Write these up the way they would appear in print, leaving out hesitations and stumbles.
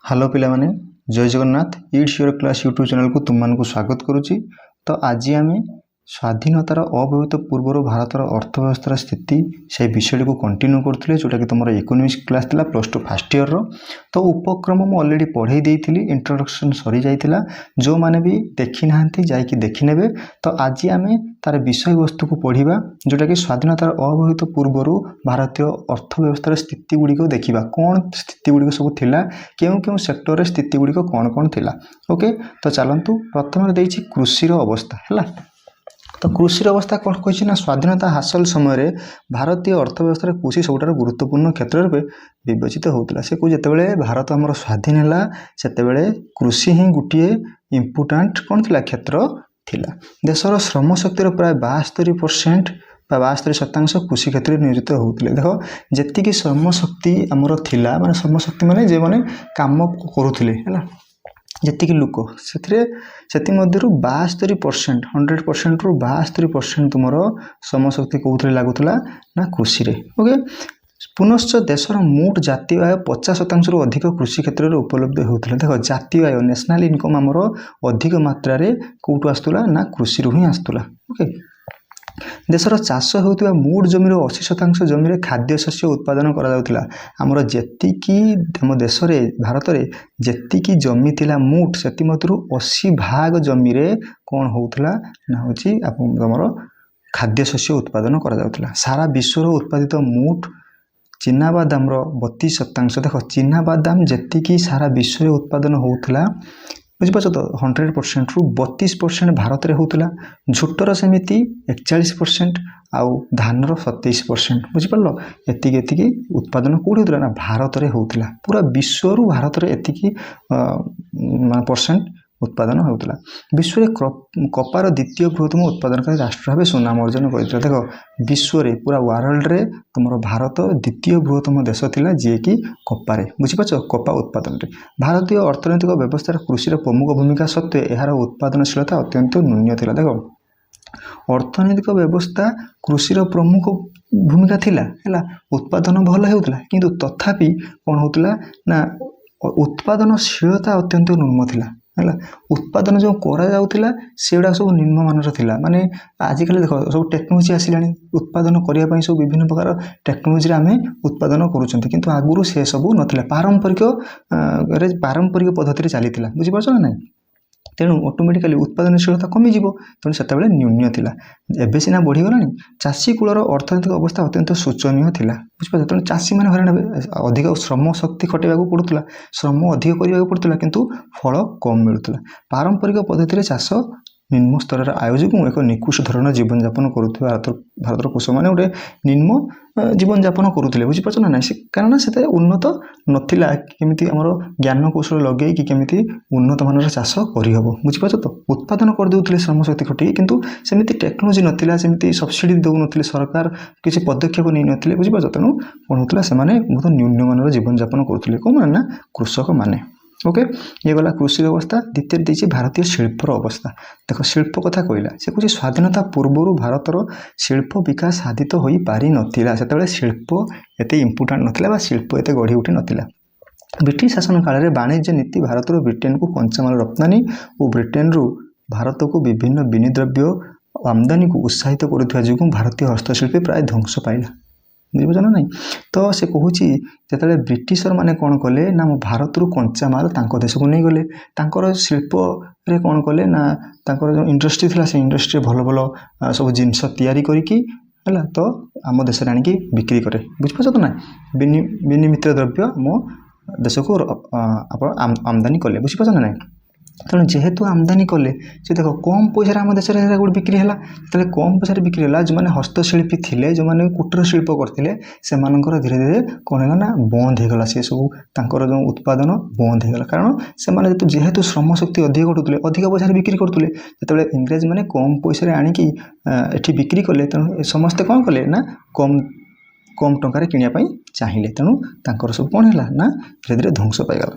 Hello पिला माने जय Jagannath it's your class YouTube channel को तुम मानक स्वागत करुच्ची। तो आज आम स्वाधीनतार अव्यवहित पूर्वर भारतर अर्थव्यवस्थार स्थिति से विषय को कंटिन्यू करते जोटा कि तुम इकोनॉमिक्स क्लास था +2 फर्स्ट ईयर तो उपक्रम मुझे अलरेडी पढ़े देती इंट्रोडक्शन सरी जाइला जो मैंने भी देखी ना जाकि देखने। तो आज आम तार विषय वस्तु को पढ़ा जोटा कि स्वाधीनतार अव्यवहित पूर्वर भारतीय अर्थव्यवस्थार स्थिति गुड़िक देखा कौन स्थिति गुड़िक सब थिला क्यों क्यों सेक्टर स्थिति गुड़िक कौन कौन थिला। ओके तो चलतु प्रथम देती कृषि अवस्था है। तो कृषि अवस्था कौन कही ना स्वाधीनता हासिल समय भारतीय अर्थव्यवस्था कृषि सबुठ गुरुत्वपूर्ण क्षेत्र में विवेचित होता से जिते भारत आमर स्वाधीन है से कृषि ही गोटे इम्पोर्टाट कौन थी क्षेत्र थिला। देशर श्रम शक्तिर प्राय 72% 72% कृषि क्षेत्र में नियोजित होते। देख जी श्रम शक्ति आमर थिला माने श्रम शक्ति माने जे माने काम करुले है जी लोक से 72% 100% रु 72% तुम श्रमशक्ति कौन लगुला ना कृषि। ओके पुनश्च देशर मोट जातीय आय 50% रु अधिक कृषि क्षेत्र में उपलब्ध होता। देख जातीय आय नेशनल इनकम आमर अधिक मात्रा कौटू आसूला ना कृषि ही आसूला। ओके देशर चाष होता मोट जमीर 80% जमी खाद्य शस्य उत्पादन करमर जी आम देश भारत में जी जमी थिला मोट से 80% जमी कौन होता ना हूँ तुम खाद्य शस्य उत्पादन कर सारा विश्वर उत्पादित मोट चिनाबादाम 32%। देख चिनाबादाम जी सारा विश्व उत्पादन होता बुझीपार तो 100% रु 32% भारत में होता झोटर सेमती 41% आउ धानर 27% बुझीपार एति उत्पादन कौट होता ना भारत में होता पूरा विश्व भारत में एति परसेंट उत्पादन होता। विश्व में कपार द्वितीय बृहत्तम उत्पादनकारी राष्ट्र भाव सुनाम अर्जन कर देख विश्व में पूरा वर्ल्ड रे तुम भारत द्वितीय बृहत्तम देश थिला जी कि कपारे बुझीपार कपा उत्पादन रे भारतीय अर्थनैतिक व्यवस्था कृषि प्रमुख भूमिका सत्वे यार उत्पादनशीलता अत्यंत न्यून थिला। देख अर्थनैतिक व्यवस्था कृषि प्रमुख भूमिका थिला है उत्पादन भल होता किंतु तथापि कौन होता ना उत्पादनशीलता अत्यंत न्यून थिला है उत्पादन जो करा से सब निम्नमानर थिला माने आजिकल देख सब टेक्नोलोजी आसिला उत्पादन करने सब विभिन्न प्रकार टेक्नोलोजी आम उत्पादन करूँ किंतु आगुरी से सब नाला पारंपरिक पद्धति चली बुझीपार ना नहीं तेणु ऑटोमेटिकली उत्पादनशीलता कमिज तेणु से न्यून थिला एबे सिना बढ़ीगला चाषी कूलर अर्थनैतिक अवस्था अत्यंत शोचनीय थिला बुझीपार तेणु चाषी मैंने हरान अधिक श्रम शक्ति खटेगा पड़ूला श्रम अधिक करने पड़ूला किंतु फल कम मिलूला पारंपरिक पद्धति चाष निम्न स्तर आयोजक एक निकृष्ट धरण जीवन यापन करुवा भारतर कृषक मैंने गोटे निम्न जीवन यापन करुले बुझीपार ना ना कारण से उन्नत नाला केमी आम ज्ञान कौशल लगे कि केमी उन्नत मानर चाष करहब बुझीपार तो उत्पादन करदे श्रम शक्ति खटी किंतु सेमती टेक्नोलोजी नाला सेमती सब्सिडी दौन सरकार किसी पदक्षेप नहीं नथिले बुझीपार तेणु कौन होता से बहुत न्यूनमानर जीवन यापन करुले कौन मैंने ना कृषक मैंने। ओके ये गला कृषि अवस्था द्वितीय देती भारतीय शिल्पर अवस्था। देख शिल्प कथा कहला से कुछ स्वाधीनता पूर्वर भारतर शिल्प विकास साधित हो पारि नथिला से शिल्प एते इम्पोर्टाट नथिला शिल्प एते गढ़ी उठी नथिला। ब्रिटिश शासन काल में वाणिज्य नीति भारत ब्रिटेन को कंचामाल रप्तानी और ब्रिटेन रु भारत को विभिन्न विनिद्रव्य आमदानी को उत्साहित करुवा जो भारतीय हस्तशिल्पी प्राय ध्वंस पाइला बुझीपार ना नहीं। तो से कहूँ जो ब्रिटिशर माने कौन कले ना भारत रु कंचामाल देश को नहीं गले तांकर शिल्प रे कौन कले ना तांकर जो इंडस्ट्री थिला से इंडस्ट्री भल भल सब जिनस तैयारी करिकी है तो आम देश आनिकी बिक्री करे बुझीपार तो ना विनिमित द्रव्य मो देश को आमदानी कले बुझीपार ना नहीं। तेणु जेहेतु आमदानी कले से देख कम पैसा आम देश गोटे बिक्री है तेरे कम पैसा बिक्री है जो मैंने हस्तशिल्पी थे जो मैंने कुटीर शिल्प करते से धीरे धीरे कौन है ना बंद होगला सी सब तर जो उत्पादन बंद होगला कारण से जेहेतु श्रम शक्ति अधिक कटुले अधिक पैसा बिक्री करुले जो इंग्रेज मैंने कम पैसा आणिकी एठी बिक्री कले तेणु समस्ते कौन कले ना कम कम टंकार किनापी चाहिए तेणु सब कौन है ना धीरे धीरे ध्वंस पाईगला।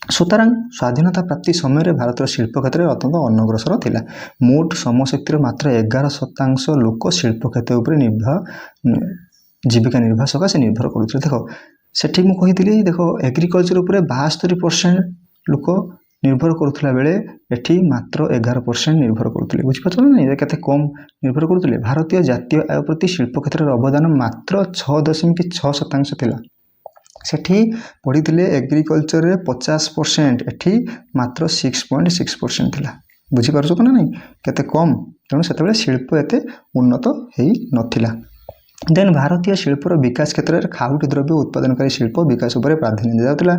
सुतरां स्वाधीनता प्राप्ति समय भारत शिल्प क्षेत्र में अत्यंत अनग्रसर थिला मोट श्रमशक्तिर मात्र 11% लोक शिल्प क्षेत्र उपर जीविका निर्वाह सकाशे निर्भर करुले। देख ସେଠି ମୁଁ କହିଥିଲି ଦେଖ ଏଗ୍ରିକଲଚର ଉପରେ 72% ଲୋକ ନିର୍ଭର କରୁଥିଲା ବେଳେ ଏଠି ମାତ୍ର 11% ନିର୍ଭର କରୁଥିଲେ। ବୁଝିପାରୁଛ ନା ନାହିଁ କେତେ କମ୍ ନିର୍ଭର କରୁଥିଲେ। ଭାରତୀୟ ଜାତୀୟ ଆୟ ପ୍ରତି ଶିଳ୍ପ କ୍ଷେତ୍ରରେ ଅବଦାନ ମାତ୍ର 6.6% ଥିଲା। ସେଠି ପଢ଼ିଥିଲେ ଏଗ୍ରିକଲଚରରେ 50%, ଏଠି ମାତ୍ର 6.6% ଥିଲା। ବୁଝିପାରୁଛ ନା ନାହିଁ କେତେ କମ୍। ତେଣୁ ସେତେବେଳେ ଶିଳ୍ପ ଏତେ ଉନ୍ନତ ହେଇନଥିଲା। ଦେନ୍ ଭାରତୀୟ ଶିଳ୍ପର ବିକାଶ କ୍ଷେତ୍ରରେ ଖାଉଟି ଦ୍ରବ୍ୟ ଉତ୍ପାଦନକାରୀ ଶିଳ୍ପ ବିକାଶ ଉପରେ ପ୍ରାଧାନ୍ୟ ଦିଆଯାଉଥିଲା।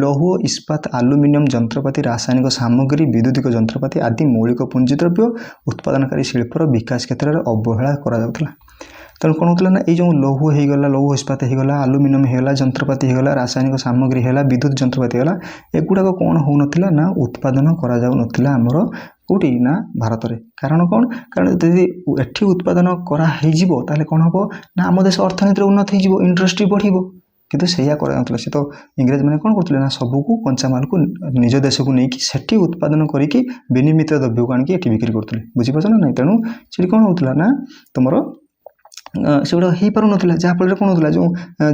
ଲୌହ ଇସ୍ପାତ ଆଲୁମିନିୟମ ଯନ୍ତ୍ରପାତି ରାସାୟନିକ ସାମଗ୍ରୀ ବିଦ୍ୟୁତିକ ଯନ୍ତ୍ରପାତି ଆଦି ମୌଳିକ ପୁଞ୍ଜି ଦ୍ରବ୍ୟ ଉତ୍ପାଦନକାରୀ ଶିଳ୍ପର ବିକାଶ କ୍ଷେତ୍ରରେ ଅବହେଳା କରାଯାଉଥିଲା। ତେଣୁ କ'ଣ ହେଉଥିଲା ନା ଏଇ ଯେଉଁ ଲୌହ ହେଇଗଲା, ଲୌହ ଇସ୍ପାତ ହେଇଗଲା, ଆଲୁମିନିୟମ ହେଇଗଲା, ଯନ୍ତ୍ରପାତି ହେଇଗଲା, ରାସାୟନିକ ସାମଗ୍ରୀ ହେଲା, ବିଦ୍ୟୁତ ଯନ୍ତ୍ରପାତି ହେଇଗଲା, ଏଗୁଡ଼ାକ କ'ଣ ହେଉନଥିଲା ନା ଉତ୍ପାଦନ କରାଯାଉନଥିଲା ଆମର କେଉଁଠି ନା ଭାରତରେ। କାରଣ କ'ଣ? କାରଣ ଯଦି ଏଠି ଉତ୍ପାଦନ କରାହେଇଯିବ ତାହେଲେ କ'ଣ ହେବ ନା ଆମ ଦେଶ ଅର୍ଥନୀତିରେ ଉନ୍ନତି ହେଇଯିବ, ଇଣ୍ଡଷ୍ଟ୍ରି ବଢ଼ିବ। କିନ୍ତୁ ସେଇଆ କରାଯାଉଥିଲା। ସେ ତ ଇଂରେଜମାନେ କ'ଣ କରୁଥିଲେ ନା ସବୁକୁ କଞ୍ଚାମାଲକୁ ନିଜ ଦେଶକୁ ନେଇକି ସେଠି ଉତ୍ପାଦନ କରିକି ବିନିମିତ ଦ୍ରବ୍ୟକୁ ଆଣିକି ଏଠି ବିକ୍ରି କରୁଥିଲେ। ବୁଝିପାରୁଛ ନା ନାହିଁ। ତେଣୁ ସେଠି କ'ଣ ହେଉଥିଲା ନା ତୁମର ସେଗୁଡ଼ା ହେଇପାରୁନଥିଲା। ଯାହାଫଳରେ କ'ଣ ହେଉଥିଲା ଯେଉଁ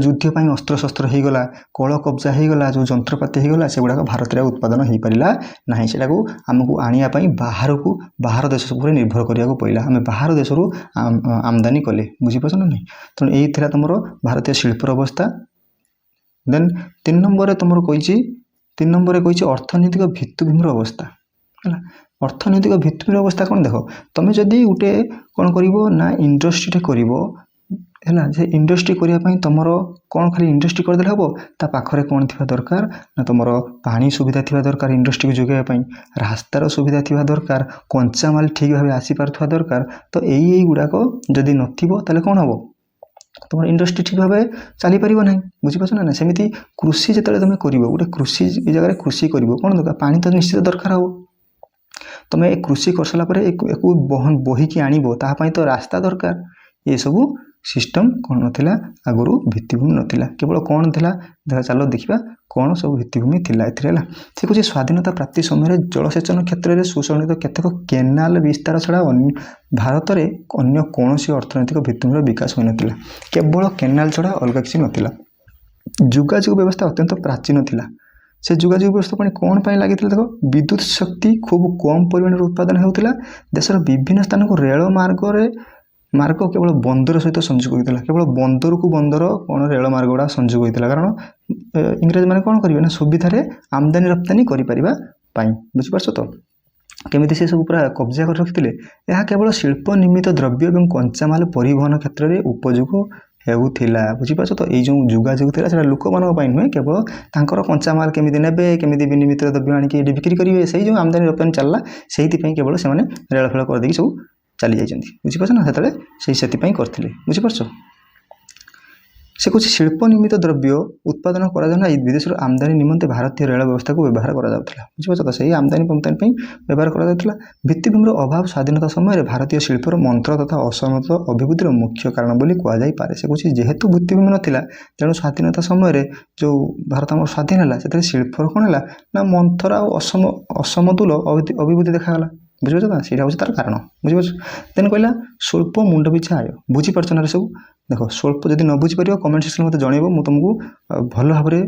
ଯୁଦ୍ଧ ପାଇଁ ଅସ୍ତ୍ରଶସ୍ତ୍ର ହେଇଗଲା, କଳ କବ୍ଜା ହେଇଗଲା, ଯେଉଁ ଯନ୍ତ୍ରପାତି ହେଇଗଲା, ସେଗୁଡ଼ାକ ଭାରତରେ ଉତ୍ପାଦନ ହେଇପାରିଲା ନାହିଁ। ସେଟାକୁ ଆମକୁ ଆଣିବା ପାଇଁ ବାହାର ଦେଶ ଉପରେ ନିର୍ଭର କରିବାକୁ ପଡ଼ିଲା। ଆମେ ବାହାର ଦେଶରୁ ଆମଦାନୀ କଲେ। ବୁଝିପାରୁଛ ନା ନାହିଁ। ତେଣୁ ଏଇ ଥିଲା ତୁମର ଭାରତୀୟ ଶିଳ୍ପର ଅବସ୍ଥା। ଦେନ୍ 3 ନମ୍ବରରେ ତୁମର କହିଛି ଅର୍ଥନୈତିକ ଭିତ୍ତିଭୂମିର ଅବସ୍ଥା ହେଲା। ଅର୍ଥନୈତିକ ଭିତ୍ତିଭୂମିର ଅବସ୍ଥା କ'ଣ ଦେଖ, ତୁମେ ଯଦି ଗୋଟେ କ'ଣ କରିବ ନା ଇଣ୍ଡଷ୍ଟ୍ରିଟେ କରିବ ହେଲା, ସେ ଇଣ୍ଡଷ୍ଟ୍ରି କରିବା ପାଇଁ ତୁମର କ'ଣ ଖାଲି ଇଣ୍ଡଷ୍ଟ୍ରି କରିଦେଲେ ହେବ? ତା ପାଖରେ କ'ଣ ଥିବା ଦରକାର ନା ତୁମର ପାଣି ସୁବିଧା ଥିବା ଦରକାର, ଇଣ୍ଡଷ୍ଟ୍ରିକୁ ଯୋଗାଇବା ପାଇଁ ରାସ୍ତାର ସୁବିଧା ଥିବା ଦରକାର, କଞ୍ଚାମାଲ ଠିକ୍ ଭାବେ ଆସିପାରୁଥିବା ଦରକାର। ତ ଏଇଗୁଡ଼ାକ ଯଦି ନଥିବ ତାହେଲେ କ'ଣ ହେବ? ତୁମର ଇଣ୍ଡଷ୍ଟ୍ରି ଠିକ୍ ଭାବେ ଚାଲିପାରିବ ନାହିଁ। ବୁଝିପାରୁଛ ନା ନାହିଁ। ସେମିତି କୃଷି ଯେତେବେଳେ ତୁମେ କରିବ, ଗୋଟେ କୃଷି ଏ ଜାଗାରେ କୃଷି କରିବ, କ'ଣ ଦରକାର? ପାଣି ତ ନିଶ୍ଚିତ ଦରକାର ହେବ। ତୁମେ ଏ କୃଷି କରିସାରିଲା ପରେ ଏକୁ ବୋହିକି ଆଣିବ, ତାହା ପାଇଁ ତ ରାସ୍ତା ଦରକାର। ଏସବୁ ସିଷ୍ଟମ୍ କ'ଣ ନଥିଲା ଆଗରୁ, ଭିତ୍ତିଭୂମି ନଥିଲା। କେବଳ କ'ଣ ଥିଲା ଚାଲ ଦେଖିବା କ'ଣ ସବୁ ଭିତ୍ତିଭୂମି ଥିଲା ଏଥିରେ ହେଲା। ସେ କହୁଛି ସ୍ୱାଧୀନତା ପ୍ରାପ୍ତି ସମୟରେ ଜଳସେଚନ କ୍ଷେତ୍ରରେ ସୁସଂଗଠିତ କେତେକ କେନାଲ ବିସ୍ତାର ଛଡ଼ା ଭାରତରେ ଅନ୍ୟ କୌଣସି ଅର୍ଥନୈତିକ ଭିତ୍ତିଭୂମିର ବିକାଶ ହୋଇନଥିଲା। କେବଳ କେନାଲ ଛଡ଼ା ଅଲଗା କିଛି ନଥିଲା। ଯୋଗାଯୋଗ ବ୍ୟବସ୍ଥା ଅତ୍ୟନ୍ତ ପ୍ରାଚୀନ ଥିଲା। ସେ ଯୋଗାଯୋଗ ବ୍ୟବସ୍ଥା ପାଇଁ କ'ଣ ପାଇଁ ଲାଗିଥିଲା ଦେଖ, ବିଦ୍ୟୁତ ଶକ୍ତି ଖୁବ୍ କମ୍ ପରିମାଣରେ ଉତ୍ପାଦନ ହେଉଥିଲା। ଦେଶର ବିଭିନ୍ନ ସ୍ଥାନକୁ ରେଳ ମାର୍ଗ କେବଳ ବନ୍ଦର ସହିତ ସଂଯୋଗ ହୋଇଥିଲା। କେବଳ ବନ୍ଦରକୁ ବନ୍ଦର କ'ଣ ରେଳ ମାର୍ଗ ଗୁଡ଼ା ସଂଯୋଗ ହୋଇଥିଲା। କାରଣ ଇଂରେଜମାନେ କ'ଣ କରିବେ ନା ସୁବିଧାରେ ଆମଦାନୀ ରପ୍ତାନି କରିପାରିବା ପାଇଁ। ବୁଝିପାରୁଛ ତ କେମିତି ସେ ସବୁ ପୁରା କବ୍ଜା କରି ରଖିଥିଲେ। ଏହା କେବଳ ଶିଳ୍ପ ନିର୍ମିତ ଦ୍ରବ୍ୟ ଏବଂ କଞ୍ଚାମାଲ ପରିବହନ କ୍ଷେତ୍ରରେ ଉପଯୋଗ ହେଉଥିଲା। ବୁଝିପାରୁଛ ତ ଏଇ ଯେଉଁ ଯୋଗାଯୋଗ ଥିଲା ସେଇଟା ଲୋକମାନଙ୍କ ପାଇଁ ନୁହେଁ, କେବଳ ତାଙ୍କର କଞ୍ଚାମାଲ କେମିତି ନେବେ, କେମିତି ବିନିମିତ ଦ୍ରବ୍ୟ ଆଣିକି ଏଠି ବିକ୍ରି କରିବେ, ସେଇ ଯେଉଁ ଆମଦାନୀ ରପ୍ତାନି ଚାଲିଲା ସେଇଥିପାଇଁ କେବଳ ସେମାନେ ରେଳ ଫେଳ କରିଦେଇକି ସବୁ ଚାଲି ଯାଇଛନ୍ତି। ବୁଝିପାରୁଛ ନା। ସେତେବେଳେ ସେଥିପାଇଁ କରିଥିଲେ। ବୁଝିପାରୁଛ। ସେ କହୁଛି ଶିଳ୍ପ ନିର୍ମିତ ଦ୍ରବ୍ୟ ଉତ୍ପାଦନ କରାଯାଉନା ବିଦେଶରୁ ଆମଦାନୀ ନିମନ୍ତେ ଭାରତୀୟ ରେଳ ବ୍ୟବସ୍ଥାକୁ ବ୍ୟବହାର କରାଯାଉଥିଲା। ବୁଝିପାରୁଛ ତ ସେଇ ଆମଦାନୀ ଫାମଦାନୀ ପାଇଁ ବ୍ୟବହାର କରାଯାଉଥିଲା। ଭିତ୍ତିଭୂମିର ଅଭାବ ସ୍ୱାଧୀନତା ସମୟରେ ଭାରତୀୟ ଶିଳ୍ପର ମନ୍ତ୍ର ତଥା ଅସମତ ଅଭିବୃଦ୍ଧିର ମୁଖ୍ୟ କାରଣ ବୋଲି କୁହାଯାଇପାରେ। ସେ କହୁଛି ଯେହେତୁ ଭିତ୍ତିଭୂମି ନଥିଲା ତେଣୁ ସ୍ୱାଧୀନତା ସମୟରେ ଯେଉଁ ଭାରତ ଆମର ସ୍ୱାଧୀନ ହେଲା ସେଥିରେ ଶିଳ୍ପର କ'ଣ ହେଲା ନା ମନ୍ଥର ଆଉ ଅସମତୁଲ ଅଭିବୃଦ୍ଧି ଦେଖାଗଲା। ବୁଝିପାରୁଛ ନା। ସେଇଟା ହେଉଛି ତା'ର କାରଣ। ବୁଝିପାରୁଛ। ଦେନ୍ କହିଲା ସ୍ୱଳ୍ପ ମୁଣ୍ଡ ପିଛା ଆୟ। ବୁଝିପାରୁଛ ନା ସବୁ। ଦେଖ ସ୍ୱଳ୍ପ ଯଦି ନ ବୁଝିପାରିବ କମେଣ୍ଟ ସେକ୍ସନ୍ରେ ମୋତେ ଜଣାଇବ, ମୁଁ ତୁମକୁ ଭଲ ଭାବରେ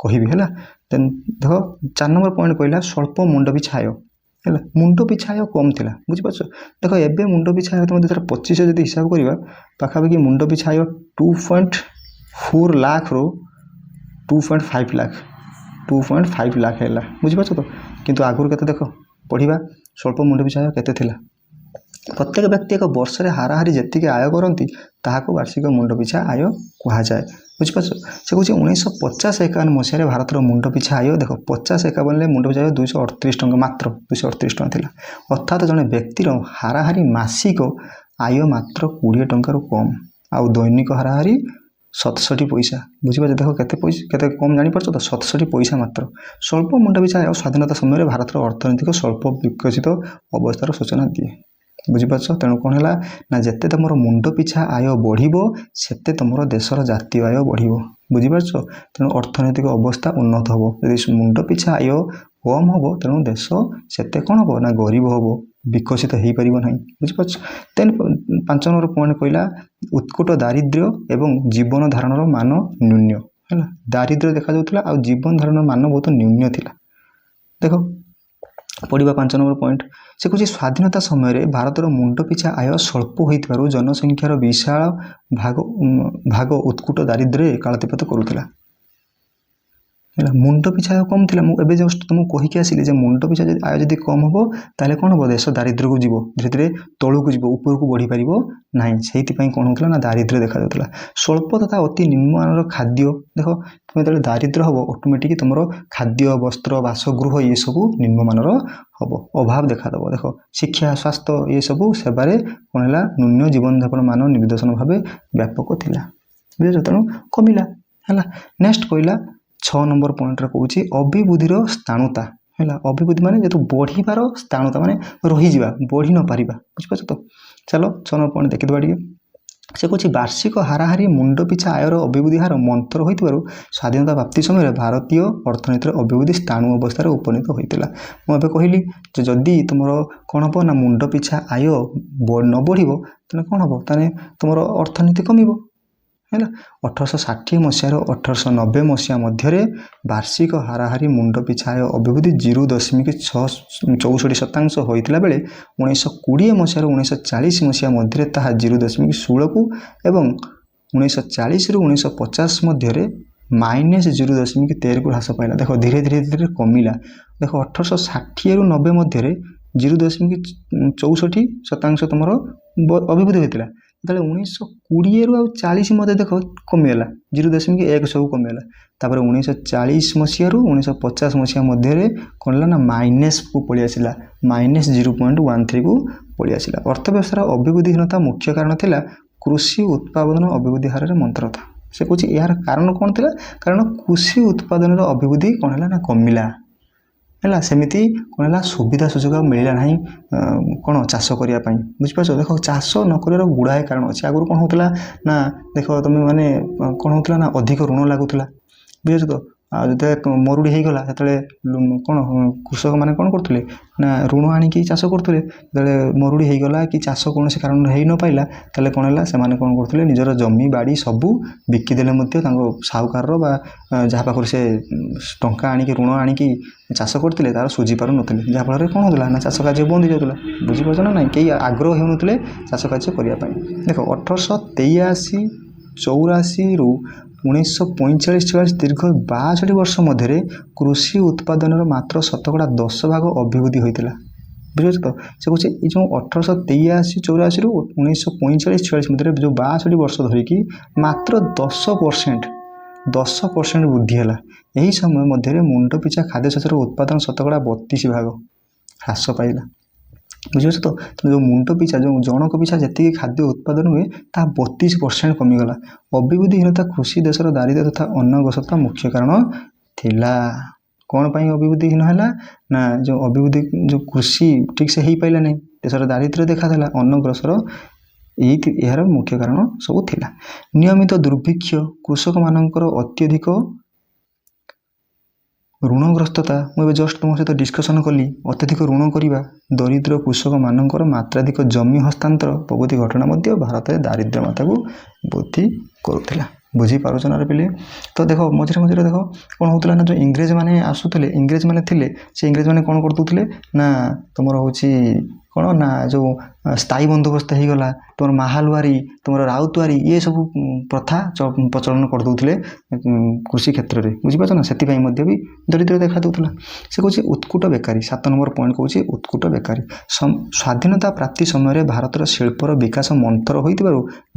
କହିବି ହେଲା। ଦେନ୍ ଦେଖ 4 ନମ୍ବର ପଏଣ୍ଟ କହିଲା ସ୍ୱଳ୍ପ ମୁଣ୍ଡ ପିଛା ଆୟ ହେଲା। ମୁଣ୍ଡ ପିଛା ଆୟ କମ୍ ଥିଲା। ବୁଝିପାରୁଛ। ଦେଖ ଏବେ ମୁଣ୍ଡ ପିଛା ଆୟ ତୁମେ 2025 ଯଦି ହିସାବ କରିବା ପାଖାପାଖି ମୁଣ୍ଡ ପିଛା ଆୟ 2.4 ଲାଖରୁ 2.5 ଲାଖ 2.5 ଲାଖ ହେଲା। ବୁଝିପାରୁଛ ତ। କିନ୍ତୁ ଆଗରୁ କେତେ ଦେଖ ପଢ଼ିବା ସ୍ୱଳ୍ପ ମୁଣ୍ଡ ପିଛା ଆୟ କେତେ ଥିଲା। ପ୍ରତ୍ୟେକ ବ୍ୟକ୍ତି ଏକ ବର୍ଷରେ ହାରାହାରି ଯେତିକି ଆୟ କରନ୍ତି ତାହାକୁ ବାର୍ଷିକ ମୁଣ୍ଡ ପିଛା ଆୟ କୁହାଯାଏ। ବୁଝିପାରୁଛ। ସେ କହୁଛି 1950-51 ମସିହାରେ ଭାରତର ମୁଣ୍ଡ ପିଛା ଆୟ ଦେଖ 50-51ରେ ମୁଣ୍ଡ ପିଛା ଆୟ 238 ଟଙ୍କା, ମାତ୍ର 238 ଟଙ୍କା ଥିଲା। ଅର୍ଥାତ୍ ଜଣେ ବ୍ୟକ୍ତିର ହାରାହାରି ମାସିକ ଆୟ ମାତ୍ର 20 ଟଙ୍କାରୁ କମ୍, ଆଉ ଦୈନିକ ହାରାହାରି 67 ପଇସା। ବୁଝିପାରୁଛ। ଦେଖ କେତେ କମ୍ ଜାଣିପାରୁଛ ତ, 67 ପଇସା ମାତ୍ର। ସ୍ୱଳ୍ପ ମୁଣ୍ଡ ପିଛା ଆୟ ସ୍ୱାଧୀନତା ସମୟରେ ଭାରତର ଅର୍ଥନୈତିକ ସ୍ୱଳ୍ପ ବିକଶିତ ଅବସ୍ଥାର ସୂଚନା ଦିଏ। ବୁଝିପାରୁଛ। ତେଣୁ କ'ଣ ହେଲା ନା ଯେତେ ତୁମର ମୁଣ୍ଡ ପିଛା ଆୟ ବଢ଼ିବ ସେତେ ତୁମର ଦେଶର ଜାତୀୟ ଆୟ ବଢ଼ିବ। ବୁଝିପାରୁଛ। ତେଣୁ ଅର୍ଥନୈତିକ ଅବସ୍ଥା ଉନ୍ନତ ହେବ। ଯଦି ମୁଣ୍ଡ ପିଛା ଆୟ କମ୍ ହେବ ତେଣୁ ଦେଶ ସେତେ କ'ଣ ହେବ ନା ଗରିବ ହେବ, ବିକଶିତ ହୋଇପାରିବ ନାହିଁ। ବୁଝିପାରୁଛ। ଦେନ୍ 5 ନମ୍ବର ପଏଣ୍ଟ କହିଲା ଉତ୍କଟ ଦାରିଦ୍ର୍ୟ ଏବଂ ଜୀବନ ଧାରଣର ମାନ ନ୍ୟୁନ ହେଲା ଦାରିଦ୍ର୍ୟ ଦେଖାଯାଉଥିଲା ଆଉ ଜୀବନ ଧାରଣ ମାନ ବହୁତ ନ୍यून थिला। देख पढ़ा 5 नंबर पॉइंट से कौन स्वाधीनता समय भारतर मुंड पिछा आय स्वल्प हो जनसंख्यार विशाल भाग उत्कुट दारिद्र्य कालातीपात करुला। मुंड पिछा आय कम थी मुझे जस्ट तुमको कहीकि आसिली जे मुंड पिछा आय जब कम हम ताले कौन हम देश दारिद्र्य को जीव धीरे धीरे तलू को जीव ऊपर को बढ़ी पार ना से कौन होता ना दारिद्र्य देखा जाता स्वल्प तथा अति निम्नमानर खाद्य देख तुम जो दारिद्र्य हम ऑटोमेटिक तुम खाद्य वस्त्र बासगृह ये सब निम्नमानर हम अभाव देखा देव। देख शिक्षा स्वास्थ्य ये सब सेवार कौन है न्यून जीवन यापन मान निर्देशन भाव व्यापक थिला बुझे तेणु कमिला है। नेक्स्ट कहला 6 नंबर पॉइंट कौच अभिवृद्धिर स्थाणुता है। अभिवृद्धि माने जो बढ़िबार स्थाणुता माने रही बढ़ी न पारिबा बुझिपार तो। चलो 6 नंबर पॉइंट देखिदेबा टिके से कौच वार्षिक हाराहारी मुंड पिछा आयर अभिवृद्धि हार मंतर हो स्वाधीनता प्राप्ति समय भारतीय अर्थनीतिर अभिवृद्धि स्थाणु अवस्था उपनीत होता। मुझे कहली जदि तुम कौन हम ना मुंड पिछा आय न बढ़ तेना कौन हम ताने तुम अर्थनीति कमिब है। 1860 मसीह 1890 मसीहा मध्य वार्षिक हाराहारी मुंड पिछा आय अभिवृद्धि 0.64% होता बेले 1920 मसीह 1940 मसीहा मध्य ताहा 0.16 को एवं 1940 रु 1950 मध्य -0.13 को ह्रास पाइला। देख धीरे धीरे धीरे कमिला। देख 1860 रु 90 मध्य 0.64% तुम अभिवृद्धि होता जो 1920 रु 40 मध्य देख कमिगला 0.1 सब कमिगला। तापर 1940 मसीह रु 1950 मसीहा मध्य कौन है ना माइनस को पलि आसला -0.13 को पलि आसला। अर्थव्यवस्था अभिवृद्धिहीनता मुख्य कारण थिला कृषि उत्पादन अभिवृद्धि हार मंत्रता। से कौच यार कारण कौन थिला कारण कृषि उत्पादन अभिवृद्धि कौन है ना कमिला है। सेमती कौन है सुविधा सुजोग मिलला ना कौन चाष करने बुझिपार। देख चाष न कर गुड़ाए कारण अच्छे आगुरी कौन होता ना देख तुम मैंने कौन होता ना अधिक ऋण लगुला बुझे तो जो मरुड़ी हो गला से कौन कृषक मैंने कौन करते ना ऋण आणिकी चाष करते जो मरुड़ी हो गला कि चाष कौन से कारण हो न पाइला ताले कौन है से कौन करते निजर जमी बाड़ी सबू बिकिदेले साहूकार जहाँ पाखे से टंका आणिकी ऋण आणिकी चाष करते तार सुझी पार नुले जहाँफल कौन होता ना चाष कार्य बंद हो जाता बुझीपार ना कई आग्रह होनुले चाष कार्य करने। देख 1883-84 रु 1945-46 दीर्घ 62 वर्ष मध्य कृषि उत्पादन मात्र 10% अभिवृद्धि होता बुझे तो। से कौच जो 1883-84 रु 1945-46 मध्य जो 62 वर्ष धरिकी मात्र 10% वृद्धि है। यही समय मध्य मुंड पिछा खाद्य शस्यर उत्पादन 32% ह्रास पाइला बुझे तो। जो मुंड पिछा जो जनक पिछा जी खाद्य उत्पादन हुए ता 32% कमिगला। अभिवृद्धिहीनता कृषि देशर दारिद्र्य तथा अनग्रसरता मुख्य कारण थिला। कौन पाई अभिवृद्धिहीन है ना जो अभिवृद्धि जो कृषि ठीक से हो पाइला नहीं देशर दारिद्र्य देखा अनग्रसर यार मुख्य कारण सब थिला। नियमित दुर्भिक्ष कृषक मानकर अत्यधिक ऋणग्रस्तता मुझे जस्ट तुम सहित डिस्कसन कली अत्यधिक ऋण करवा दरिद्र कृषक मानकर मात्राधिक जमी हस्तांतर प्रभृति घटना मध्य भारत में दारिद्र्य माता को वृद्धि करुला बुझीपार ना पे। तो देख मझे मझे देख कौन होता ना जो इंग्रेज मैंने आसुले इंग्रेज मैंने थे से इंग्रेज मैंने कौन करते ना तुम हूँ कौन ना जो स्थायी बंदोबस्त हो गला तुम महालुआरी तुम राउतवारी ये सब प्रथा प्रचलन करदे कृषि क्षेत्र में बुझीपार ना से भी दरिद्र देखा दूसरा। से कौच उत्कुट बेकारी 7 नंबर पॉइंट कौच उत्कुट बेकारी स्वाधीनता प्राप्ति समय भारतर शिल्पर विकास मंथर हो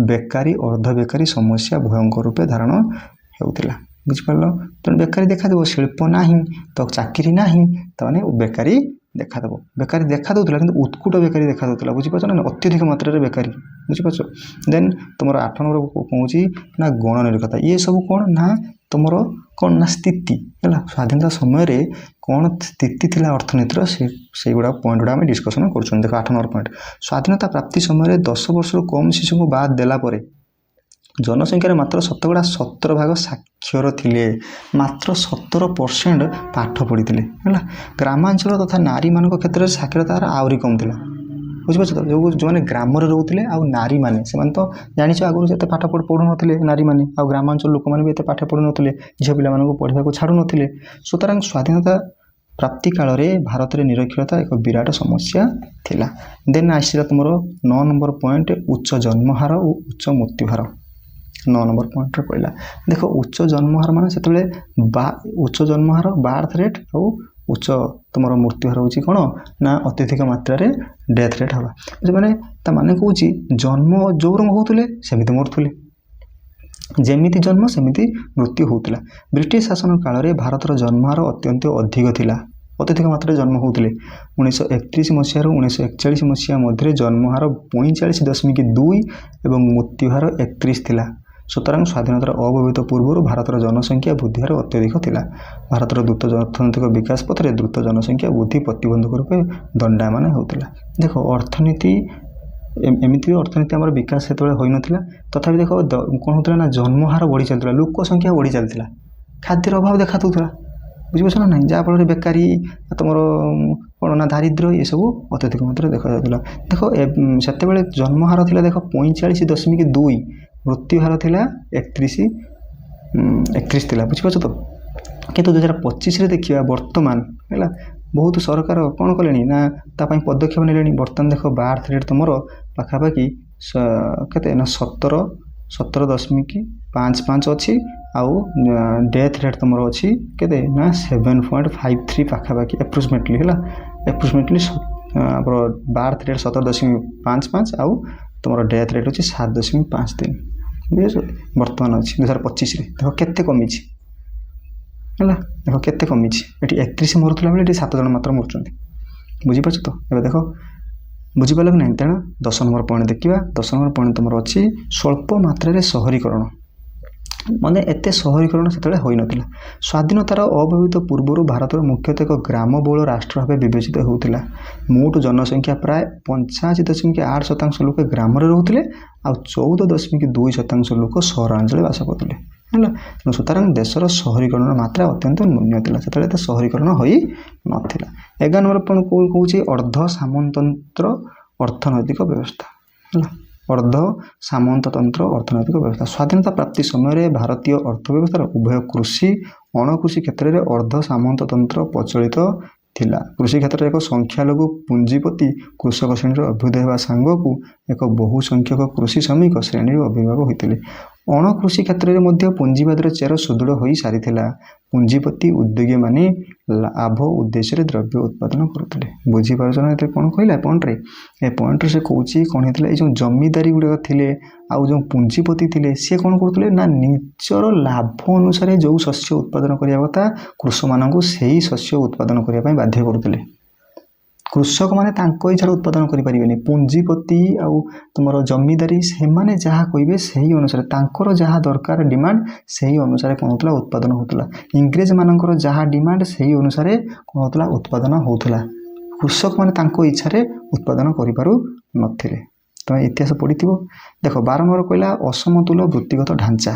बेकारी अर्ध बेकारी समस्या भयंकर रूपे धारण होता बुझिपार। तेणु बेकारी देखा शिल्प ना तो चाकरी ना तो बेकारी देखादेव बेकारी देखा दूसरा कि उत्कुट बेकारी देखा दूसरा बुझीपार ना अत्यधिक मात्रा बेकारी बुझीपार। देन तुम 8 नंबर कौन ना गणनिरक्षता ये सब कौन ना तुम कौन ना स्थिति है स्वाधीनता समय कौन स्थिति थिला अर्थनीतिर से गुड़ा पॉइंट गुड़ा आम डिस्कसन कर। देख 8 नंबर पॉइंट स्वाधीनता प्राप्ति समय 10 वर्ष कम शिशु को बाद देला जनसंख्यार मात्र 17% साक्षर थिले मात्र 17% पाठ पढ़ी है। ग्रामांचल तथा नारी मान क्षेत्र में साक्षरता आहरी कम थिला ବୁଝିପାରୁଛ ତ ଯେଉଁମାନେ ଗ୍ରାମରେ ରହୁଥିଲେ ଆଉ ନାରୀମାନେ ସେମାନେ ତ ଜାଣିଛ ଆଗରୁ ଏତେ ପାଠ ପଢ଼ୁନଥିଲେ ନାରୀମାନେ ଆଉ ଗ୍ରାମାଞ୍ଚଳ ଲୋକମାନେ ବି ଏତେ ପାଠ ପଢ଼ୁନଥିଲେ ଝିଅ ପିଲାମାନଙ୍କୁ ପଢ଼ିବାକୁ ଛାଡ଼ୁନଥିଲେ ସୁତରାଂ ସ୍ୱାଧୀନତା ପ୍ରାପ୍ତି କାଳରେ ଭାରତରେ ନିରକ୍ଷରତା ଏକ ବିରାଟ ସମସ୍ୟା ଥିଲା। ଦେନ୍ ଆସିଲା ତୁମର 9 ନମ୍ବର ପଏଣ୍ଟ ଉଚ୍ଚ ଜନ୍ମହାର ଓ ଉଚ୍ଚ ମୃତ୍ୟୁହାର। 9 ନମ୍ବର ପଏଣ୍ଟରେ କହିଲା ଦେଖ ଉଚ୍ଚ ଜନ୍ମହାର ମାନେ ସେତେବେଳେ ଉଚ୍ଚ ଜନ୍ମହାର ବାର୍ଥ ରେଟ୍ ଆଉ ଉଚ୍ଚ ତୁମର ମୃତ୍ୟୁହାର ହେଉଛି କ'ଣ ନା ଅତ୍ୟଧିକ ମାତ୍ରାରେ ଡେଥ୍ ରେଟ୍ ହେବା। ମାନେ ତା ମାନେ କହୁଛି ଜନ୍ମ ଯେଉଁ ରଙ୍ଗ ହେଉଥିଲେ ସେମିତି ମରୁଥିଲେ, ଯେମିତି ଜନ୍ମ ସେମିତି ମୃତ୍ୟୁ ହେଉଥିଲା। ବ୍ରିଟିଶ ଶାସନ କାଳରେ ଭାରତର ଜନ୍ମହାର ଅତ୍ୟନ୍ତ ଅଧିକ ଥିଲା, ଅତ୍ୟଧିକ ମାତ୍ରାରେ ଜନ୍ମ ହେଉଥିଲେ। 1931 ମସିହାରୁ 1941 ମସିହା ମଧ୍ୟରେ ଜନ୍ମହାର 45.2 ଏବଂ ମୃତ୍ୟୁହାର 31 ଥିଲା। ସୁତରାଂ ସ୍ୱାଧୀନତାର ଅବ୍ୟବହିତ ପୂର୍ବରୁ ଭାରତର ଜନସଂଖ୍ୟା ବୃଦ୍ଧି ହାର ଅତ୍ୟଧିକ ଥିଲା। ଭାରତର ଦ୍ରୁତ ଅର୍ଥନୈତିକ ବିକାଶ ପଥରେ ଦ୍ରୁତ ଜନସଂଖ୍ୟା ବୃଦ୍ଧି ପ୍ରତିବନ୍ଧକ ରୂପେ ଦଣ୍ଡାୟମାନ ହେଉଥିଲା। ଦେଖ ଅର୍ଥନୀତି ଏମିତି ଅର୍ଥନୀତି ଆମର ବିକାଶ ସେତେବେଳେ ହୋଇନଥିଲା, ତଥାପି ଦେଖ କ'ଣ ହେଉଥିଲା ନା ଜନ୍ମହାର ବଢ଼ି ଚାଲିଥିଲା, ଲୋକ ସଂଖ୍ୟା ବଢ଼ି ଚାଲିଥିଲା, ଖାଦ୍ୟର ଅଭାବ ଦେଖା ଦେଉଥିଲା, ବୁଝିପାରୁଛ ନା ନାହିଁ, ଯାହାଫଳରେ ବେକାରୀ ତୁମର କ'ଣ ନା ଦାରିଦ୍ର୍ୟ ଏସବୁ ଅତ୍ୟଧିକ ମାତ୍ରାରେ ଦେଖାଯାଉଥିଲା। ଦେଖ ସେତେବେଳେ ଜନ୍ମହାର ଥିଲା ଦେଖ 45.2, ମୃତ୍ୟୁହାର ଥିଲା 31 ଥିଲା, ବୁଝିପାରୁଛ ତ। କିନ୍ତୁ 2025ରେ ଦେଖିବା ବର୍ତ୍ତମାନ ହେଲା ବହୁତ ସରକାର କ'ଣ କଲେଣି ନା ତା ପାଇଁ ପଦକ୍ଷେପ ନେଲେଣି। ବର୍ତ୍ତମାନ ଦେଖ ବାର୍ଥ ରେଟ୍ ତୁମର ପାଖାପାଖି କେତେ ନା 17.55 ଅଛି ଆଉ ଡେଥ୍ ରେଟ୍ ତୁମର ଅଛି କେତେ ନା 7.53 ପାଖାପାଖି ଆପ୍ରୋକ୍ସିମେଟଲି ହେଲା। ଆପ୍ରୋକ୍ସିମେଟଲି ଆମର ବାର୍ଥ ରେଟ୍ 17.55 ଆଉ ତୁମର ଡେଥ୍ ରେଟ୍ ହେଉଛି 7.53 ବୁଝିପାରୁଛ ବର୍ତ୍ତମାନ ଅଛି 2025ରେ। ଦେଖ କେତେ କମିଛି ହେଲା, ଦେଖ କେତେ କମିଛି। ଏଠି 31 ମରୁଥିଲା ବେଳେ ଏଠି 7 ଜଣ ମାତ୍ର ମରୁଛନ୍ତି, ବୁଝିପାରୁଛ ତ। ଏବେ ଦେଖ ବୁଝିପାରିଲ କି ନାହିଁ। ତେଣୁ 10 ନମ୍ବର ପଏଣ୍ଟ ଦେଖିବା। 10 ନମ୍ବର ପଏଣ୍ଟ ତୁମର ଅଛି ସ୍ୱଳ୍ପ ମାତ୍ରାରେ ସହରୀକରଣ। ମାନେ ଏତେ ସହରୀକରଣ ସେତେବେଳେ ହୋଇନଥିଲା। ସ୍ୱାଧୀନତାର ଅବ୍ୟବହିତ ପୂର୍ବରୁ ଭାରତର ମୁଖ୍ୟତଃ ଏକ ଗ୍ରାମବହୁଳ ରାଷ୍ଟ୍ର ଭାବେ ବିବେଚିତ ହେଉଥିଲା। ମୋଟ ଜନସଂଖ୍ୟା ପ୍ରାୟ 85.8% ଲୋକ ଗ୍ରାମରେ ରହୁଥିଲେ ଆଉ 14.2% ଲୋକ ସହରାଞ୍ଚଳରେ ବାସ କରୁଥିଲେ ହେଲା। ସୁତରାଂ ଦେଶର ସହରୀକରଣର ମାତ୍ରା ଅତ୍ୟନ୍ତ ନ୍ୟୁନ ଥିଲା, ସେତେବେଳେ ଏତେ ସହରୀକରଣ ହୋଇନଥିଲା। 11 ନମ୍ବର ପଏଣ୍ଟ କହୁଛି ଅର୍ଦ୍ଧ ସାମନ୍ତତନ୍ତ୍ର ଅର୍ଥନୈତିକ ବ୍ୟବସ୍ଥା ହେଲା। ଅର୍ଦ୍ଧ ସାମନ୍ତତନ୍ତ୍ର ଅର୍ଥନୈତିକ ବ୍ୟବସ୍ଥା। ସ୍ୱାଧୀନତା ପ୍ରାପ୍ତି ସମୟରେ ଭାରତୀୟ ଅର୍ଥ ବ୍ୟବସ୍ଥାର ଉଭୟ କୃଷି ଅଣକୃଷି କ୍ଷେତ୍ରରେ ଅର୍ଦ୍ଧ ସାମନ୍ତତନ୍ତ୍ର ପ୍ରଚଳିତ ଥିଲା। କୃଷି କ୍ଷେତ୍ରରେ ଏକ ସଂଖ୍ୟାଲଘୁ ପୁଞ୍ଜିପତି କୃଷକ ଶ୍ରେଣୀର ଅଭ୍ୟୁଦୟ ହେବା ସାଙ୍ଗକୁ ଏକ ବହୁ ସଂଖ୍ୟକ କୃଷି ଶ୍ରମିକ ଶ୍ରେଣୀର ଆବିର୍ଭାବ ହୋଇଥିଲେ। ଅଣକୃଷି କ୍ଷେତ୍ରରେ ମଧ୍ୟ ପୁଞ୍ଜିବାଦର ଚେର ସୁଦୃଢ଼ ହୋଇସାରିଥିଲା। ପୁଞ୍ଜିପତି ଉଦ୍ୟୋଗୀମାନେ ଲାଭ ଉଦ୍ଦେଶ୍ୟରେ ଦ୍ରବ୍ୟ ଉତ୍ପାଦନ କରୁଥିଲେ। ବୁଝିପାରୁଛ ନା ଏଥିରେ କ'ଣ କହିଲା ପଏଣ୍ଟରେ? ଏ ପଏଣ୍ଟରେ ସେ କହୁଛି କ'ଣ ହେଇଥିଲା, ଏଇ ଯେଉଁ ଜମିଦାରୀ ଗୁଡ଼ାକ ଥିଲେ ଆଉ ଯେଉଁ ପୁଞ୍ଜିପତି ଥିଲେ ସିଏ କ'ଣ କରୁଥିଲେ ନା ନିଜର ଲାଭ ଅନୁସାରେ ଯେଉଁ ଶସ୍ୟ ଉତ୍ପାଦନ କରିବା କଥା କୃଷକମାନଙ୍କୁ ସେହି ଶସ୍ୟ ଉତ୍ପାଦନ କରିବା ପାଇଁ ବାଧ୍ୟ କରୁଥିଲେ। କୃଷକମାନେ ତାଙ୍କ ଇଚ୍ଛାରେ ଉତ୍ପାଦନ କରିପାରିବେନି। ପୁଞ୍ଜିପତି ଆଉ ତୁମର ଜମିଦାରୀ ସେମାନେ ଯାହା କହିବେ ସେହି ଅନୁସାରେ ତାଙ୍କର ଯାହା ଦରକାର ଡିମାଣ୍ଡ ସେହି ଅନୁସାରେ କ'ଣ ହେଉଥିଲା ଉତ୍ପାଦନ ହେଉଥିଲା। ଇଂରେଜମାନଙ୍କର ଯାହା ଡିମାଣ୍ଡ ସେହି ଅନୁସାରେ କ'ଣ ହେଉଥିଲା ଉତ୍ପାଦନ ହେଉଥିଲା। କୃଷକମାନେ ତାଙ୍କ ଇଚ୍ଛାରେ ଉତ୍ପାଦନ କରିପାରୁନଥିଲେ। ତୁମେ ଇତିହାସ ପଢ଼ିଥିବ। ଦେଖ 12 ନମ୍ବର କହିଲା ଅସମତୁଲ ବୃତ୍ତିଗତ ଢାଞ୍ଚା।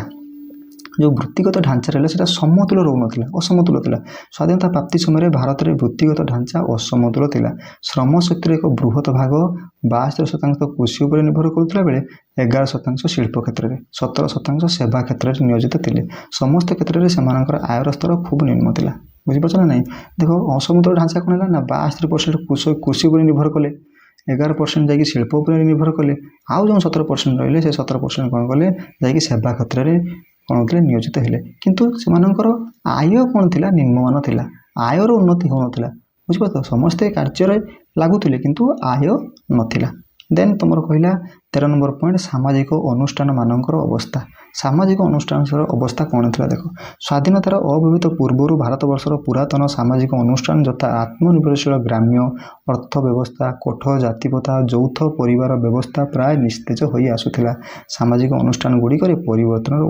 ଯେଉଁ ବୃତ୍ତିଗତ ଢାଞ୍ଚା ରହିଲା ସେଇଟା ସମତୁଲ ରହୁନଥିଲା, ଅସମତୁଲ ଥିଲା। ସ୍ୱାଧୀନତା ପ୍ରାପ୍ତି ସମୟରେ ଭାରତରେ ବୃତ୍ତିଗତ ଢାଞ୍ଚା ଅସମତୁଲ ଥିଲା। ଶ୍ରମ ଶକ୍ତିର ଏକ ବୃହତ ଭାଗ 72% କୃଷି ଉପରେ ନିର୍ଭର କରୁଥିବା ବେଳେ 11% ଶିଳ୍ପ କ୍ଷେତ୍ରରେ, 17% ସେବା କ୍ଷେତ୍ରରେ ନିୟୋଜିତ ଥିଲେ। ସମସ୍ତ କ୍ଷେତ୍ରରେ ସେମାନଙ୍କର ଆୟର ସ୍ତର ଖୁବ୍ ନିମ୍ନ ଥିଲା। ବୁଝିପାରୁଛ ନା ନାହିଁ? ଦେଖ ଅସମତୁଲ ଢାଞ୍ଚା କ'ଣ ହେଲା ନା 72% କୃଷି ଉପରେ ନିର୍ଭର କଲେ, 11% ଯାଇକି ଶିଳ୍ପ ଉପରେ ନିର୍ଭର କଲେ, ଆଉ ଯେଉଁ 17% ରହିଲେ ସେ 17% କ'ଣ କଲେ ଯାଇକି ସେବା କ୍ଷେତ୍ରରେ କ'ଣ ହେଉଥିଲେ ନିୟୋଜିତ ହେଲେ। କିନ୍ତୁ ସେମାନଙ୍କର ଆୟ କ'ଣ ଥିଲା ନିମ୍ନମାନ ଥିଲା, ଆୟର ଉନ୍ନତି ହେଉନଥିଲା। ବୁଝିପାରୁଛ, ସମସ୍ତେ କାର୍ଯ୍ୟରେ ଲାଗୁଥିଲେ କିନ୍ତୁ ଆୟ ନଥିଲା। ଦେନ୍ ତୁମର କହିଲା 13 ନମ୍ବର ପଏଣ୍ଟ ସାମାଜିକ ଅନୁଷ୍ଠାନମାନଙ୍କର ଅବସ୍ଥା। ସାମାଜିକ ଅନୁଷ୍ଠାନର ଅବସ୍ଥା କ'ଣ ଥିଲା ଦେଖ। ସ୍ୱାଧୀନତାର ଅବ୍ୟବହିତ ପୂର୍ବରୁ ଭାରତବର୍ଷର ପୁରାତନ ସାମାଜିକ ଅନୁଷ୍ଠାନ ଯଥା ଆତ୍ମନିର୍ଭରଶୀଳ ଗ୍ରାମ୍ୟ ଅର୍ଥ ବ୍ୟବସ୍ଥା, କୋଠ ଜାତିପ୍ରଥା, ଯୌଥ ପରିବାର ବ୍ୟବସ୍ଥା ପ୍ରାୟ ନିସ୍ତେଜ ହୋଇ ଆସୁଥିଲା। ସାମାଜିକ ଅନୁଷ୍ଠାନ ଗୁଡ଼ିକରେ ପରିବର୍ତ୍ତନର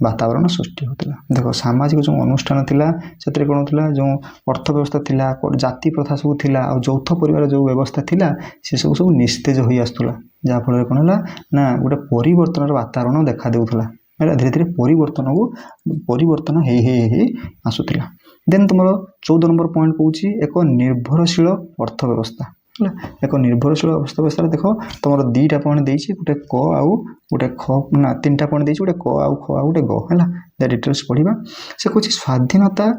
ବାତାବରଣ ସୃଷ୍ଟି ହେଉଥିଲା। ଦେଖ ସାମାଜିକ ଯେଉଁ ଅନୁଷ୍ଠାନ ଥିଲା ସେଥିରେ କ'ଣ ଥିଲା, ଯେଉଁ ଅର୍ଥ ବ୍ୟବସ୍ଥା ଥିଲା, ଜାତି ପ୍ରଥା ସବୁ ଥିଲା ଆଉ ଯୌଥ ପରିବାର ଯେଉଁ ବ୍ୟବସ୍ଥା ଥିଲା ସେସବୁ ସବୁ ନିସ୍ତେଜ ହୋଇ ଆସୁଥିଲା। ଯାହାଫଳରେ କ'ଣ ହେଲା ନା ଗୋଟେ ପରିବର୍ତ୍ତନର ବାତାବରଣ ଦେଖା ଦେଉଥିଲା ହେଲା। ଧୀରେ ଧୀରେ ପରିବର୍ତ୍ତନ ହେଇ ହେଇ ହେଇ ଆସୁଥିଲା। ଦେନ୍ ତୁମର 14 ନମ୍ବର ପଏଣ୍ଟ କହୁଛି ଏକ ନିର୍ଭରଶୀଳ ଅର୍ଥ ବ୍ୟବସ୍ଥା है एक निर्भरशील अवस्था व्यवस्था देख तुम 2टा पॉइंट देती गोटे क आउ गोटे ख ना 3टा पॉइंट देती गोटे क आउ ख आउ गोटे ग है डिटेल्स पढ़ा से कौन स्वाधीनता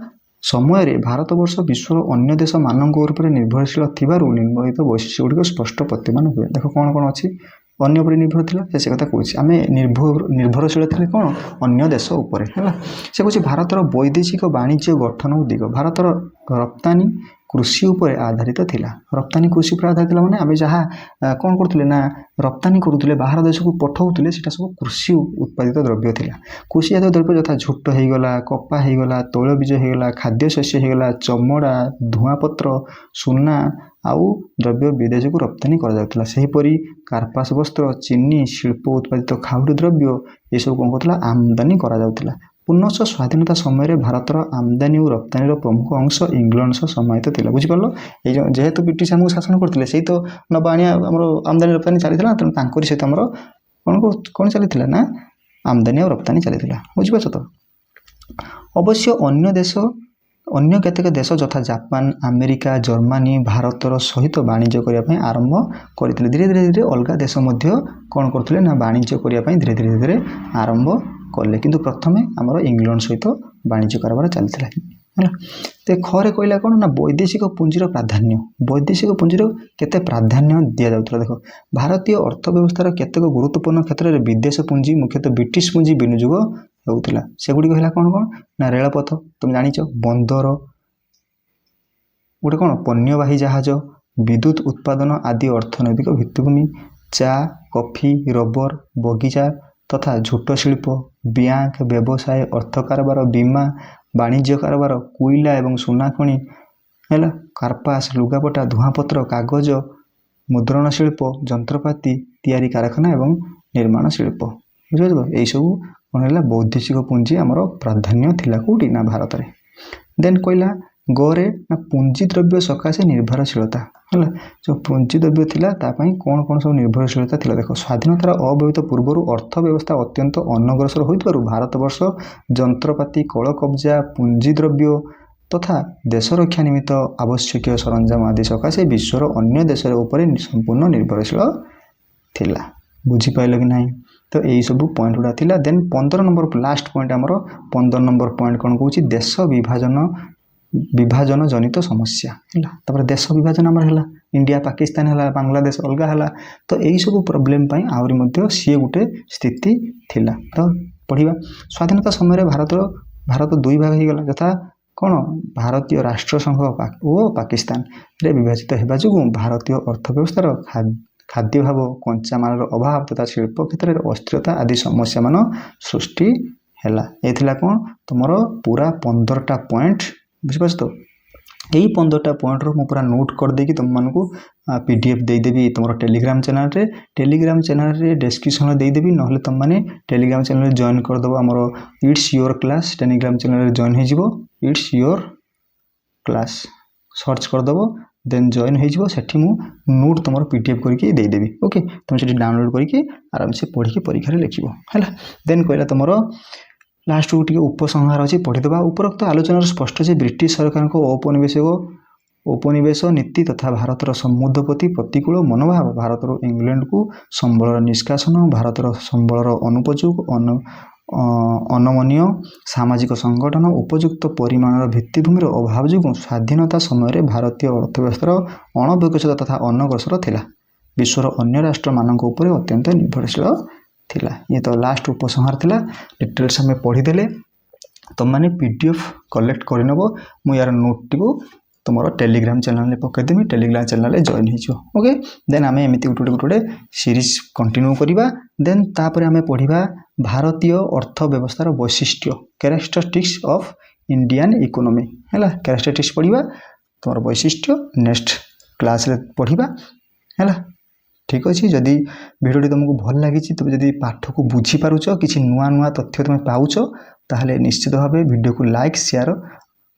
समय भारतवर्ष विश्वर अन्य देश मानक निर्भरशील थिबारु निम्नलिखित वैशिष्ट्य गुड़िक स्पष्ट प्रतिमान हुए देख कौन कौन अच्छी अन्य पर निर्भर थिला से कथा कहूँ आम निर्भरशील थे कौन अन्य देश उपर है से कहूँ भारतर वैदेशिक वाणिज्य गठन दिग भारतर रप्तानी कृषि उपर आधारित थिला रप्तानी कृषि उपर आधारित माने आम जहाँ कौन करते ना रप्तानी करुले बाहर देश को पठाऊले से सब कृषि उत्पादित द्रव्य थिला कृषि जात द्रव्य यथा झोट होगला कपा होगला तैलबीज होगला खाद्य शस्य होगला चमड़ा धुआपत्र सुना आउ द्रव्य विदेश को रप्तानी करा सेहीपरि कार्पास वस्त्र चीनी शिल्प उत्पादित खाउटी द्रव्य ये सब कौन करता आमदानी करा पुनश स्वाधीनता समय भारतर आमदानी और रप्तानी प्रमुख अंश इंग्लैंड सह समाहित थिला बुझिपार ये जेहेतु ब्रिटिश आमको शासन करते से तो नबाणिया आमदानी रप्तानी चली तेणु सहित आम कौन कौन चली ना आमदानी और रप्तानी चली बुझिपार तो अवश्य अन्य देश अन्य केतेक देश यथा जापान अमेरिका जर्मनी भारतर सहित वाणिज्य करने आरंभ करते धीरे धीरे धीरे अलग देश कौन करते ना वाणिज्य करने धीरे धीरे धीरे आरंभ कले किंतु प्रथम आमर इंग्लैंड सहित वाणिज्य कारबार चलता है तो खरे कहला कौन ना वैदेशिक पुंजीर प्राधान्य वैदेशिक पुंजीर केते प्राधान्य दि जाउथला देख भारतीय अर्थव्यवस्थार केतेक गुरुत्वपूर्ण क्षेत्र में विदेश पुंजी मुख्यतः ब्रिटिश पुंजी विनियोग होउथिला सेगुड़ी है कौन कौन ना रेलपथ तुम जानिच बंदर गोटे कौन पण्यवाही जहाज विद्युत उत्पादन आदि अर्थनैतिक भित्तिभूमि चा कॉफी रबर बगीचा तथा झोट शिल्प बैंक व्यवसाय अर्थ कारबार बीमा वाणिज्य कारबार कोईला एवं सुना खनि है कार्पास लुगापटा धुआपत्र कागज मुद्रण शिल्प जंत्रपाति तैयारी कारखाना एवं निर्माण शिल्प बुझे यही सब कौन है वैदेशिक पुंजी आमर प्राधान्य थिला कौटी ना भारत में देन कहला गरे ना पुंजी द्रव्य सकाशे निर्भरशीलता है जो पुंजी द्रव्य थिला तापाई कौन कौन सब निर्भरशीलता थिला देख स्वाधीनतार अव्यवहित पूर्व अर्थव्यवस्था अत्यंत अनग्रसर होइतबारु भारतवर्ष जंत्रपाति कल कब्जा पुंजी द्रव्य तथा देश रक्षा निमित्त आवश्यक सरंजाम आदि सकाशे विश्वर अन्य देश उपर संपूर्ण निर्भरशील थिला बुझीपाल कि नहीं तो यही सब पॉइंट गुड़ा थिला देन 15 नंबर लास्ट पॉइंट आमर 15 नंबर पॉइंट कौन कहूँ देश विभाजन जनित समस्या है देश विभाजन आमर है इंडिया पाकिस्तान है बांग्लादेश अलग है तो यही सब प्रोब्लेम आहरी सी गोटे स्थिति थिला तो पढ़ा स्वाधीनता समय भारत दुई भाग हो गला यथा कौन भारतीय राष्ट्र संघ और पाकिस्तान रे विभाजित होगा जो भारतीय अर्थव्यवस्थार खाद्य भाव कंचामाल अभाव तथा शिल्प क्षेत्र में अस्थिरता आदि समस्या मान सृष्टि है ये कौन तुम पूरा 15टा पॉइंट बुझिपार तो यही 15टा पॉइंट रो पूरा नोट कर देकी तुम मानू पीडीएफ देदेवी तुम टेलीग्राम चैनल रे डिस्क्रिप्शन देदेवी ना तुम मैंने टेलीग्राम चैनल जॉइन करदेव आमर it's your class Telegram channel join हो इट्स योर क्लास सर्च करदेव देन जॉइन होठी मु नोट तुम पीडीएफ करके देदेवी ओके तुम से डाउनलोड करके आराम से पढ़ी परीक्षा लिख है देन कहला तुम लास्ट को उपसंहार अच्छी पढ़ीदे उपरोक्त आलोचनार स्पष्ट से ब्रिटिश सरकार औपनिवेश नीति तथा भारतर समुद्र प्रति प्रतिकूल मनोभाव भारतर इंग्लैंड को संबल निष्कासन भारतर संबल अनुपयोग अनमनीय सामाजिक संगठन उपयुक्त परिमाणर भित्तिभूमिर अभाव जो स्वाधीनता समय भारतीय अर्थव्यवस्थार अणविकसित तथा अनग्रसर थिला विश्वर अन्य राष्ट्र मानक उपर अत्यंत निर्भरशील थिला ये तो लास्ट उपसंहार थिला डिटेल्स हमें पढ़ीदेले तुम मैंने पीडीएफ कलेक्ट करनब मु यार नोट को तुम टेलीग्राम चैनल पकईदेवी टेलीग्राम चैनल जॉइन हो ओके देन आम एमती गोटे गोटे सीरीज कंटिन्यू करवा देन तापर आम पढ़ा भारतीय अर्थव्यवस्थार वैशिष्ट्य कैरेक्टरिस्टिक्स ऑफ इंडियन इकोनॉमी है कैरेक्टरिस्टिक्स पढ़ा तुम वैशिष्ट्य नेक्स्ट क्लास रे पढ़ा है ठीक अच्छे जदि भिडियो तुमको भल लगी तुम जब पाठ को बुझीपारुच कि नुआ नुआ तथ्य तुम पाउच ताहले निश्चित भाव वीडियो को लाइक शेयर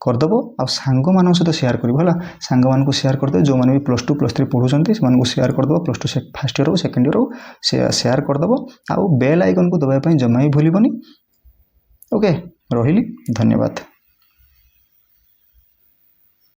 करदेव आ सांग मान सहित शेयर कर सांग मान शेयर करदे जो मैंने भी +2 +3 पढ़ुंट से शेयर करदेव +2 फर्स्ट ईयर हो सेकेंड ईयर हो शेयर करदेव आउ बेल आइकन को दबाई जमा ही भूलनी ओके रही धन्यवाद।